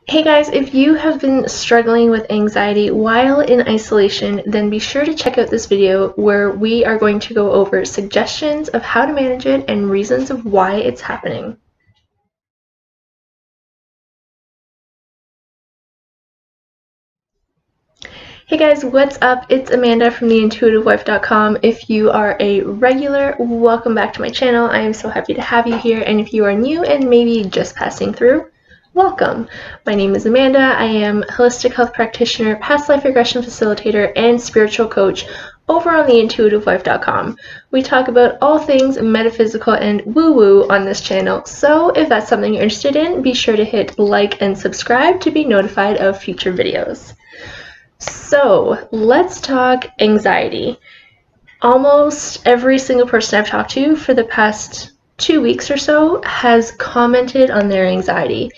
Hey guys, if you have been struggling with anxiety while in isolation, then be sure to check out this video where we are going to go over suggestions of how to manage it and reasons of why it's happening. Hey guys, what's up? It's Amanda from theintuitivewife.com. If you are a regular, welcome back to my channel. I am so happy to have you here, and if you are new and maybe just passing through, welcome. My name is Amanda. I am holistic health practitioner, past life regression facilitator, and spiritual coach over on theintuitivewife.com. We talk about all things metaphysical and woo-woo on this channel, so if that's something you're interested in, be sure to hit like and subscribe to be notified of future videos. So let's talk anxiety. Almost every single person I've talked to for the past 2 weeks or so has commented on their anxiety.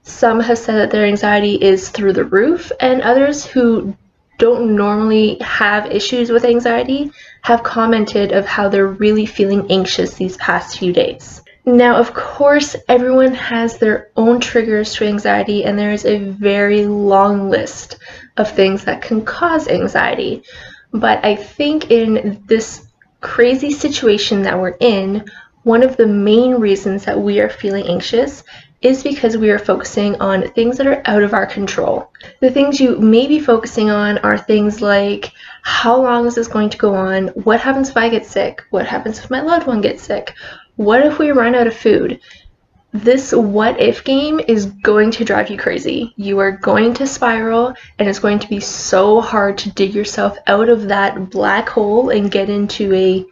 Some have said that their anxiety is through the roof, and others who don't normally have issues with anxiety have commented of how they're really feeling anxious these past few days. Now, of course, everyone has their own triggers to anxiety, and there is a very long list of things that can cause anxiety. But I think in this crazy situation that we're in, one of the main reasons that we are feeling anxious is because we are focusing on things that are out of our control. The things you may be focusing on are things like, how long is this going to go on? What happens if I get sick? What happens if my loved one gets sick? What if we run out of food? This what if game is going to drive you crazy. You are going to spiral, and it's going to be so hard to dig yourself out of that black hole and get into a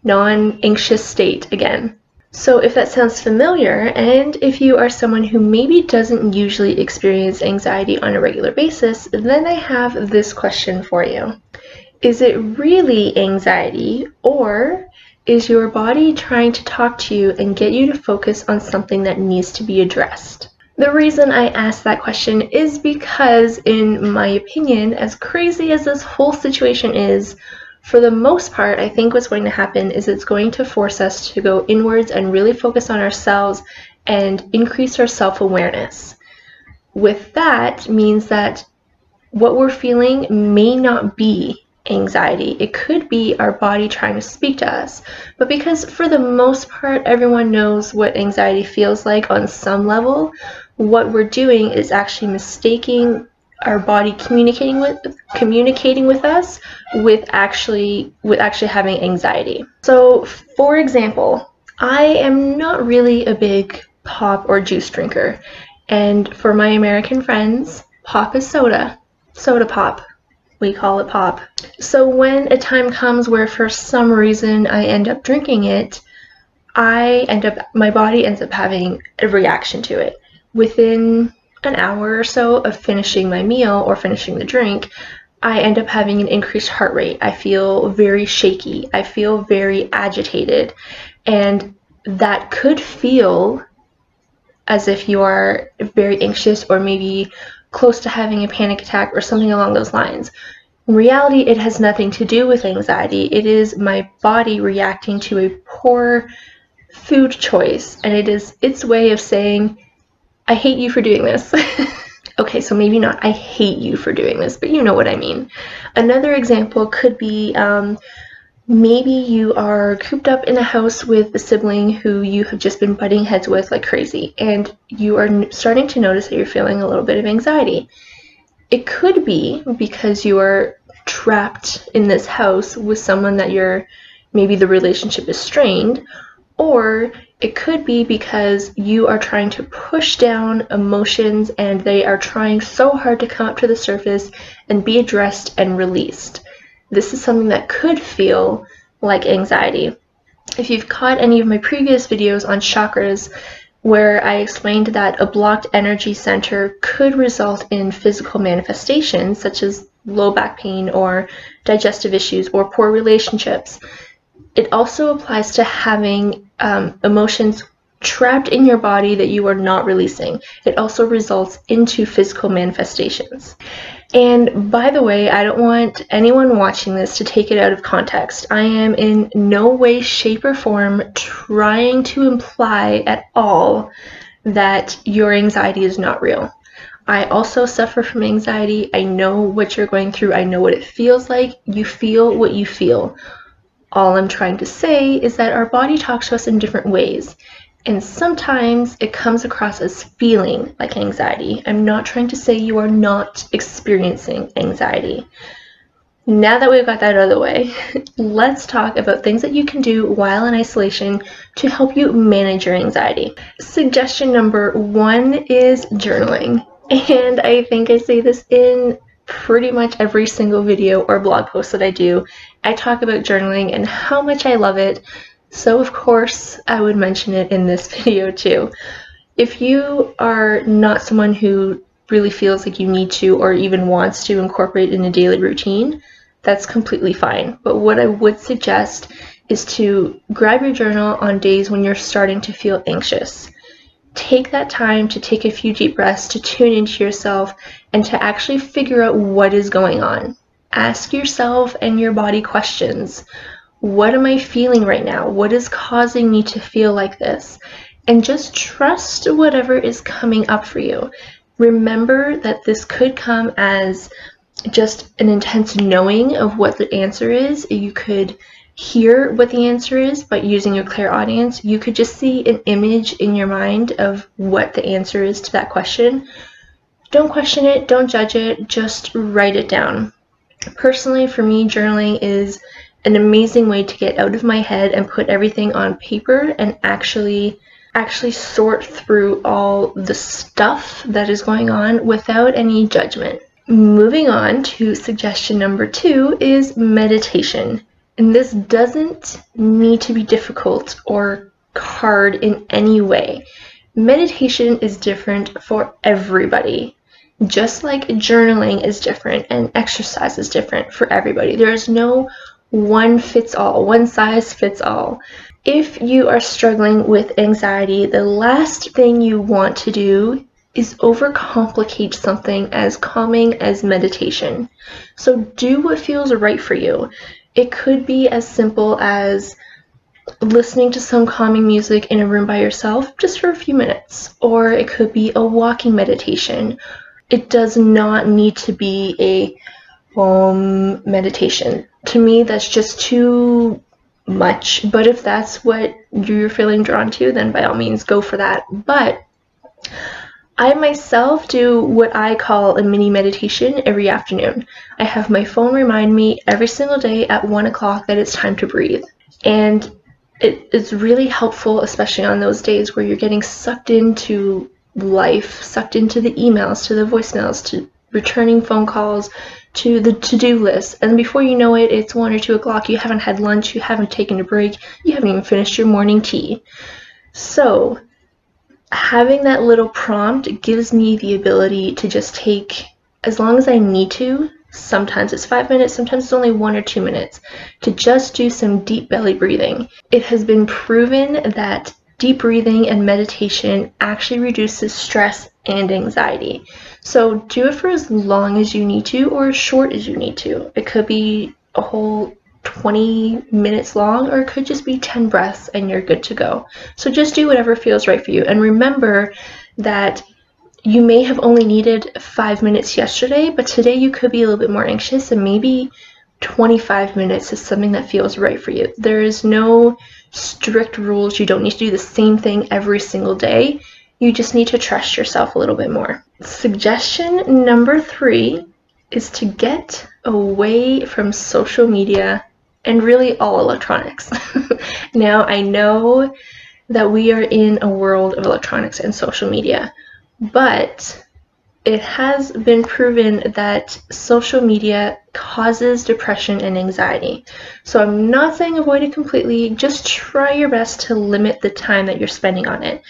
non-anxious state again. So if that sounds familiar, and if you are someone who maybe doesn't usually experience anxiety on a regular basis, then I have this question for you. Is it really anxiety, or is your body trying to talk to you and get you to focus on something that needs to be addressed? The reason I ask that question is because, in my opinion, as crazy as this whole situation is, for the most part, I think what's going to happen is it's going to force us to go inwards and really focus on ourselves and increase our self-awareness. With that means that what we're feeling may not be anxiety. It could be our body trying to speak to us. But because for the most part everyone knows what anxiety feels like on some level, what we're doing is actually mistaking our body communicating with us with actually having anxiety. So for example, I am not really a big pop or juice drinker, and for my American friends, pop is soda pop. We call it pop. So when a time comes where for some reason I end up drinking it, my body ends up having a reaction to it. Within an hour or so of finishing my meal or finishing the drink, I end up having an increased heart rate. I feel very shaky. I feel very agitated. And that could feel as if you are very anxious or maybe close to having a panic attack or something along those lines. In reality, it has nothing to do with anxiety. It is my body reacting to a poor food choice, and it is its way of saying, I hate you for doing this. Okay, so maybe not I hate you for doing this, but you know what I mean. Another example could be maybe you are cooped up in a house with a sibling who you have just been butting heads with like crazy, and you are starting to notice that you're feeling a little bit of anxiety. It could be because you are trapped in this house with someone that maybe the relationship is strained, or it could be because you are trying to push down emotions and they are trying so hard to come up to the surface and be addressed and released. This is something that could feel like anxiety. If you've caught any of my previous videos on chakras, where I explained that a blocked energy center could result in physical manifestations such as low back pain or digestive issues or poor relationships, it also applies to having emotions trapped in your body that you are not releasing. It also results into physical manifestations. And by the way, I don't want anyone watching this to take it out of context. I am in no way, shape, or form trying to imply at all that your anxiety is not real. I also suffer from anxiety. I know what you're going through. I know what it feels like. You feel what you feel. All I'm trying to say is that our body talks to us in different ways. And sometimes it comes across as feeling like anxiety. I'm not trying to say you are not experiencing anxiety. Now that we've got that out of the way, let's talk about things that you can do while in isolation to help you manage your anxiety. Suggestion number 1 is journaling. And I think I say this in pretty much every single video or blog post that I do. I talk about journaling and how much I love it. So of course, I would mention it in this video too. If you are not someone who really feels like you need to or even wants to incorporate in a daily routine, that's completely fine. But what I would suggest is to grab your journal on days when you're starting to feel anxious. Take that time to take a few deep breaths, to tune into yourself, and to actually figure out what is going on. Ask yourself and your body questions. What am I feeling right now? What is causing me to feel like this? And just trust whatever is coming up for you. Remember that this could come as just an intense knowing of what the answer is. You could hear what the answer is, but using your clairaudience, you could just see an image in your mind of what the answer is to that question. Don't question it, don't judge it, just write it down. Personally, for me, journaling is an amazing way to get out of my head and put everything on paper and actually sort through all the stuff that is going on without any judgment. Moving on to suggestion number 2 is meditation. And this doesn't need to be difficult or hard in any way. Meditation is different for everybody. Just like journaling is different and exercise is different for everybody. There is no one fits all, one size fits all. If you are struggling with anxiety, the last thing you want to do is overcomplicate something as calming as meditation. So do what feels right for you. It could be as simple as listening to some calming music in a room by yourself just for a few minutes, or it could be a walking meditation. It does not need to be a meditation. To me, that's just too much, but if that's what you're feeling drawn to, then by all means go for that. But I myself do what I call a mini meditation every afternoon. I have my phone remind me every single day at 1 o'clock that it's time to breathe. And it's really helpful, especially on those days where you're getting sucked into life, sucked into the emails, to the voicemails, to returning phone calls, to the to-do list. And before you know it, it's 1 or 2 o'clock, you haven't had lunch, you haven't taken a break, you haven't even finished your morning tea. So having that little prompt gives me the ability to just take as long as I need to. Sometimes it's 5 minutes, sometimes it's only 1 or 2 minutes, to just do some deep belly breathing. It has been proven that deep breathing and meditation actually reduces stress and anxiety. So do it for as long as you need to or as short as you need to. It could be a whole 20 minutes long, or it could just be 10 breaths and you're good to go. So just do whatever feels right for you. And remember that you may have only needed 5 minutes yesterday, but today you could be a little bit more anxious, and maybe 25 minutes is something that feels right for you. There is no strict rules. You don't need to do the same thing every single day. You just need to trust yourself a little bit more. Suggestion number 3 is to get away from social media and really all electronics. Now, I know that we are in a world of electronics and social media, but it has been proven that social media causes depression and anxiety. So I'm not saying avoid it completely, just try your best to limit the time that you're spending on it.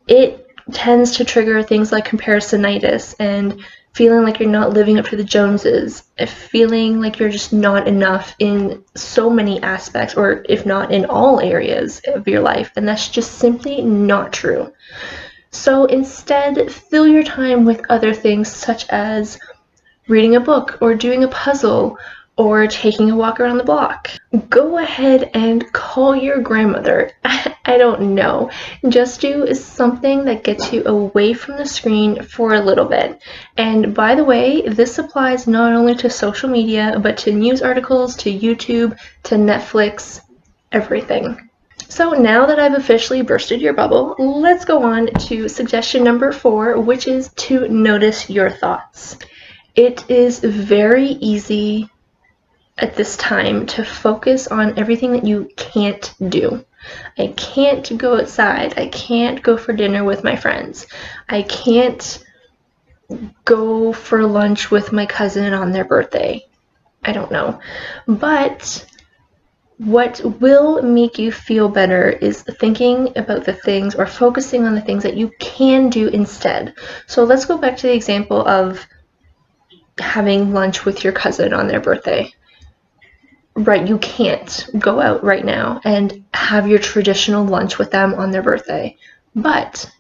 It tends to trigger things like comparisonitis and feeling like you're not living up to the Joneses, feeling like you're just not enough in so many aspects, or if not in all areas of your life, and that's just simply not true. So instead, fill your time with other things such as reading a book or doing a puzzle or taking a walk around the block. Go ahead and call your grandmother. I I don't know. Just do something that gets you away from the screen for a little bit. And by the way, this applies not only to social media, but to news articles, to YouTube, to Netflix, everything. So now that I've officially bursted your bubble, let's go on to suggestion number 4, which is to notice your thoughts. It is very easy at this time to focus on everything that you can't do. I can't go outside. I can't go for dinner with my friends. I can't go for lunch with my cousin on their birthday. I don't know. But what will make you feel better is thinking about the things or focusing on the things that you can do instead. So let's go back to the example of having lunch with your cousin on their birthday. Right, you can't go out right now and have your traditional lunch with them on their birthday, but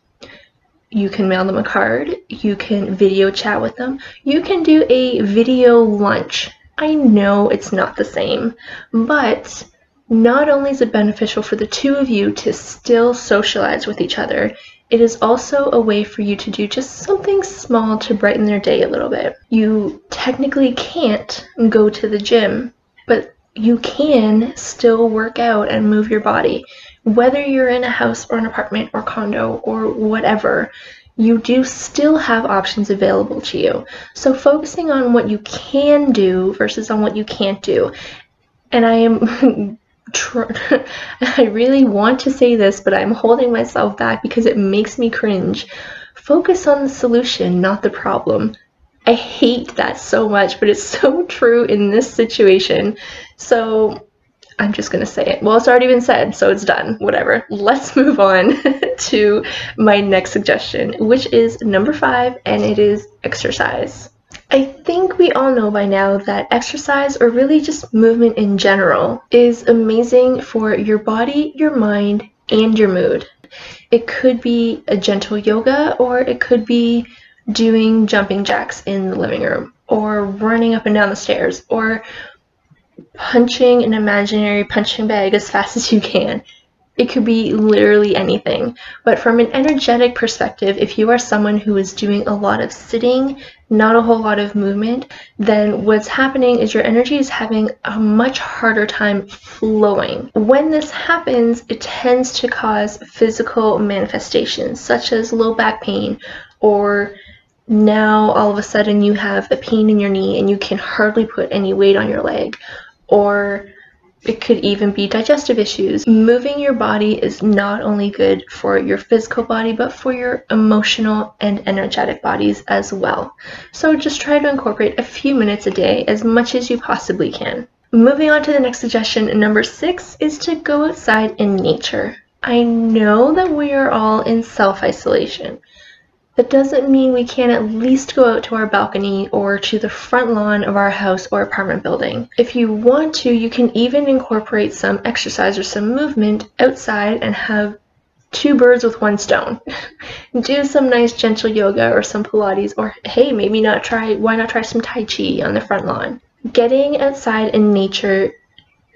you can mail them a card, you can video chat with them, you can do a video lunch. I know it's not the same, but not only is it beneficial for the two of you to still socialize with each other, it is also a way for you to do just something small to brighten their day a little bit. You technically can't go to the gym, but you can still work out and move your body. Whether you're in a house or an apartment or condo or whatever, you do still have options available to you. So focusing on what you can do versus on what you can't do. And I am I really want to say this, but I'm holding myself back because it makes me cringe. Focus on the solution, not the problem. I hate that so much, but it's so true in this situation. So I'm just going to say it. Well, it's already been said, so it's done. Whatever. Let's move on to my next suggestion, which is number 5, and it is exercise. I think we all know by now that exercise, or really just movement in general, is amazing for your body, your mind, and your mood. It could be a gentle yoga, or it could be doing jumping jacks in the living room, or running up and down the stairs, or punching an imaginary punching bag as fast as you can. It could be literally anything. But from an energetic perspective, if you are someone who is doing a lot of sitting, not a whole lot of movement, then what's happening is your energy is having a much harder time flowing. When this happens, it tends to cause physical manifestations, such as low back pain, or now all of a sudden you have a pain in your knee and you can hardly put any weight on your leg, or it could even be digestive issues. Moving your body is not only good for your physical body, but for your emotional and energetic bodies as well. So just try to incorporate a few minutes a day, as much as you possibly can. Moving on to the next suggestion, number 6, is to go outside in nature. I know that we are all in self-isolation. That doesn't mean we can't at least go out to our balcony or to the front lawn of our house or apartment building. If you want to, you can even incorporate some exercise or some movement outside and have 2 birds with 1 stone. Do some nice gentle yoga or some Pilates, or hey, maybe why not try some Tai Chi on the front lawn? Getting outside in nature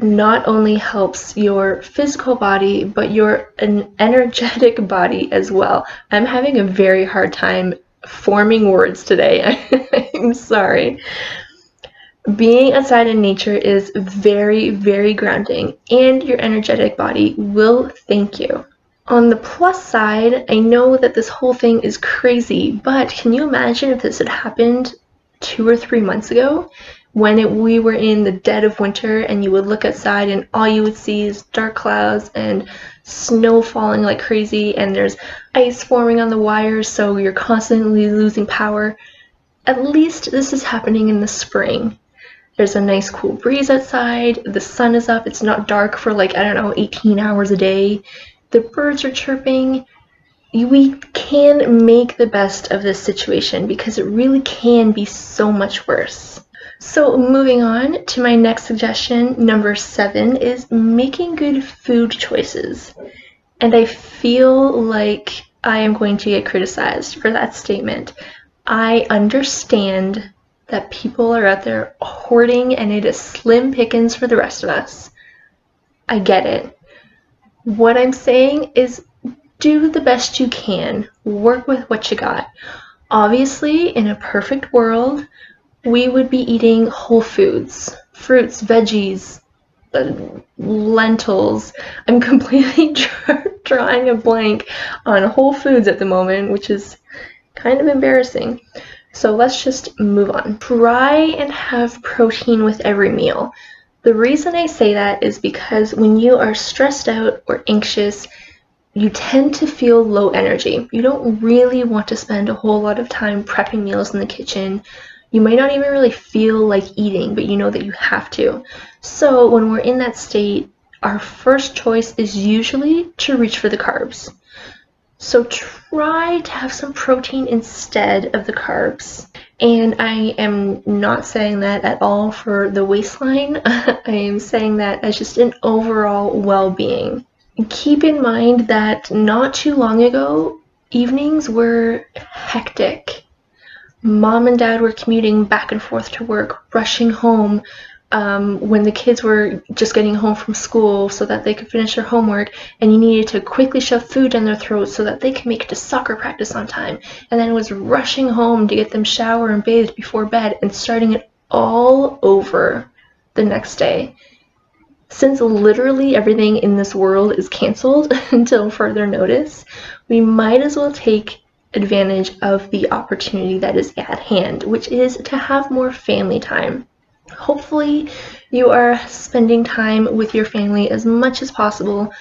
not only helps your physical body, but your energetic body as well. I'm having a very hard time forming words today. I'm sorry. Being outside in nature is very, very grounding, and your energetic body will thank you. On the plus side, I know that this whole thing is crazy, but can you imagine if this had happened 2 or 3 months ago? When we were in the dead of winter and you would look outside and all you would see is dark clouds and snow falling like crazy, and there's ice forming on the wires, so you're constantly losing power. At least this is happening in the spring. There's a nice cool breeze outside, the sun is up, it's not dark for 18 hours a day. The birds are chirping. We can make the best of this situation because it really can be so much worse. So moving on to my next suggestion, number 7, is making good food choices. And I feel like I am going to get criticized for that statement. I understand that people are out there hoarding and it is slim pickings for the rest of us. I get it. What I'm saying is do the best you can. Work with what you got. Obviously, in a perfect world, we would be eating whole foods, fruits, veggies, lentils. I'm completely drawing a blank on whole foods at the moment, which is kind of embarrassing. So let's just move on. Try and have protein with every meal. The reason I say that is because when you are stressed out or anxious, you tend to feel low energy. You don't really want to spend a whole lot of time prepping meals in the kitchen. You might not even really feel like eating, but you know that you have to. So when we're in that state, our first choice is usually to reach for the carbs. So try to have some protein instead of the carbs. And I am not saying that at all for the waistline. I am saying that as just an overall well-being. Keep in mind that not too long ago, evenings were hectic. Mom and dad were commuting back and forth to work, rushing home when the kids were just getting home from school so that they could finish their homework, and you needed to quickly shove food down their throats so that they could make it to soccer practice on time. And then it was rushing home to get them showered and bathed before bed and starting it all over the next day. Since literally everything in this world is canceled until further notice, we might as well take advantage of the opportunity that is at hand, which is to have more family time. Hopefully you are spending time with your family as much as possible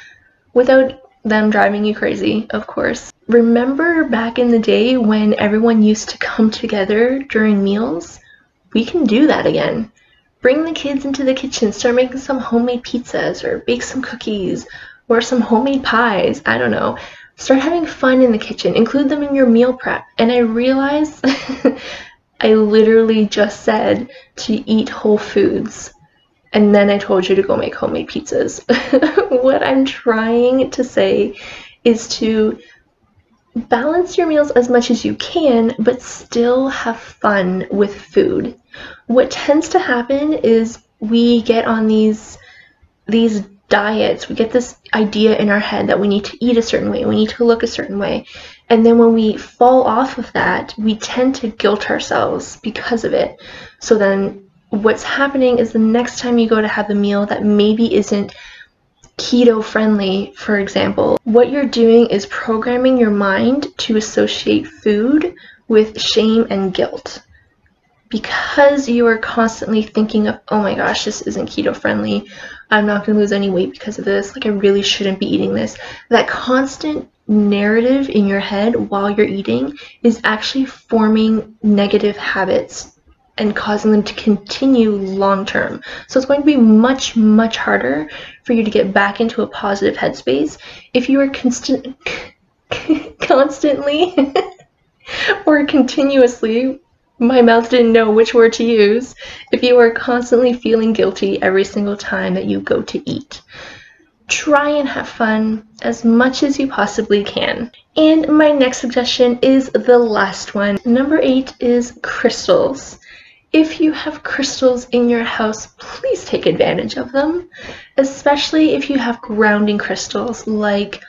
without them driving you crazy, of course. Remember back in the day when everyone used to come together during meals? We can do that again. Bring the kids into the kitchen, start making some homemade pizzas or bake some cookies or some homemade pies, I don't know. Start having fun in the kitchen. Include them in your meal prep. And I realize I literally just said to eat whole foods. And then I told you to go make homemade pizzas. What I'm trying to say is to balance your meals as much as you can, but still have fun with food. What tends to happen is we get on these diets, we get this idea in our head that we need to eat a certain way, we need to look a certain way, and then when we fall off of that, we tend to guilt ourselves because of it. So then what's happening is the next time you go to have a meal that maybe isn't keto friendly, for example, what you're doing is programming your mind to associate food with shame and guilt. Because you are constantly thinking of, oh my gosh, this isn't keto friendly, I'm not going to lose any weight because of this, like I really shouldn't be eating this. That constant narrative in your head while you're eating is actually forming negative habits and causing them to continue long term. So it's going to be much, much harder for you to get back into a positive headspace if you are constantly or continuously, my mouth didn't know which word to use, if you are constantly feeling guilty every single time that you go to eat. Try and have fun as much as you possibly can. And my next suggestion is the last one. Number 8 is crystals. If you have crystals in your house, please take advantage of them, especially if you have grounding crystals like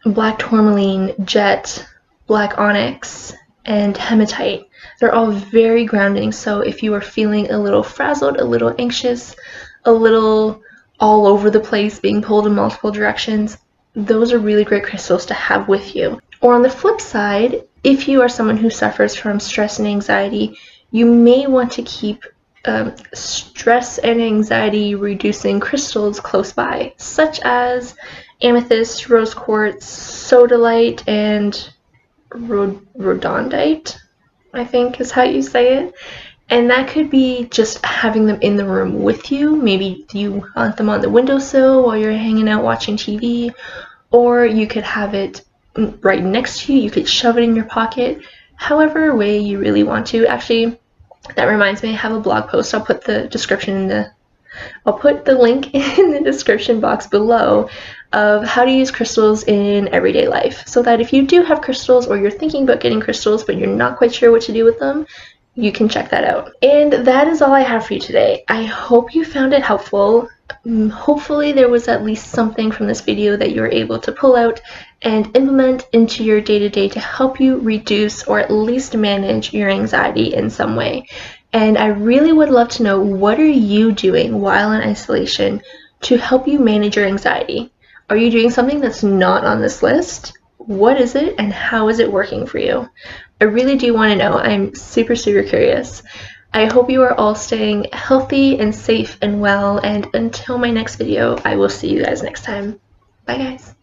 black tourmaline, jet, black onyx, and hematite. They're all very grounding, so if you are feeling a little frazzled, a little anxious, a little all over the place, being pulled in multiple directions, those are really great crystals to have with you. Or on the flip side, if you are someone who suffers from stress and anxiety, you may want to keep stress and anxiety reducing crystals close by, such as amethyst, rose quartz, sodalite, and rhodonite, I think is how you say it. And that could be just having them in the room with you. Maybe you want them on the windowsill while you're hanging out watching TV, or you could have it right next to you. You could shove it in your pocket, however way you really want to. Actually, that reminds me, I have a blog post. I'll put the link in the description box below of how to use crystals in everyday life, so that if you do have crystals or you're thinking about getting crystals but you're not quite sure what to do with them, you can check that out. And that is all I have for you today. I hope you found it helpful. Hopefully there was at least something from this video that you were able to pull out and implement into your day-to-day to help you reduce or at least manage your anxiety in some way. And I really would love to know, what are you doing while in isolation to help you manage your anxiety? Are you doing something that's not on this list? What is it and how is it working for you? I really do want to know. I'm super, super curious. I hope you are all staying healthy and safe and well, and until my next video, I will see you guys next time. Bye guys!